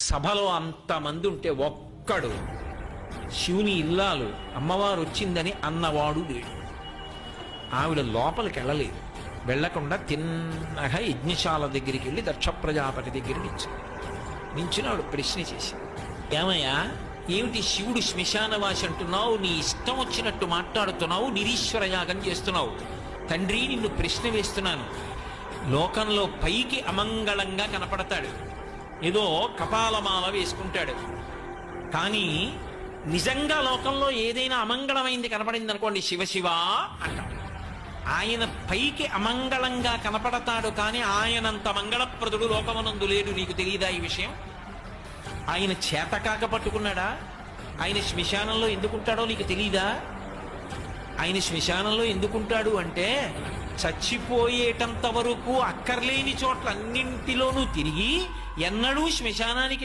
సభలో అంతమంది ఉంటే ఒక్కడు శివుని ఇల్లాలు అమ్మవారు వచ్చిందని అన్నవాడు లేడు. ఆవిడ లోపలికి వెళ్ళలేదు. వెళ్లకుండా తిన్నగా యజ్ఞశాల దగ్గరికి వెళ్ళి దక్ష ప్రజాపతి దగ్గర నించున్నాడు. ప్రశ్న చేసి, ఏమయ్యా, ఏమిటి శివుడు శ్మశానవాసి అంటున్నావు? నీ ఇష్టం వచ్చినట్టు మాట్లాడుతున్నావు, నిరీశ్వర యాగం చేస్తున్నావు. తండ్రి, నిన్ను ప్రశ్న వేస్తున్నాను. లోకంలో పైకి అమంగళంగా కనపడతాడు, ఏదో కపాలమాల వేసుకుంటాడు, కానీ నిజంగా లోకంలో ఏదైనా అమంగళమైంది కనపడింది అనుకోండి, శివ అంటాం. ఆయన పైకి అమంగళంగా కనపడతాడు, కానీ ఆయనంత మంగళప్రదుడు లోకమనందు లేడు. నీకు తెలియదా ఈ విషయం? ఆయన చేతకాక పట్టుకున్నాడా? ఆయన శ్మశానంలో ఎందుకుంటాడో నీకు తెలీదా? ఆయన శ్మశానంలో ఎందుకుంటాడు అంటే, చచ్చిపోయేటంత వరకు అక్కర్లేని చోట్ల అన్నింటిలోనూ తిరిగి ఎన్నడూ శ్మశానానికి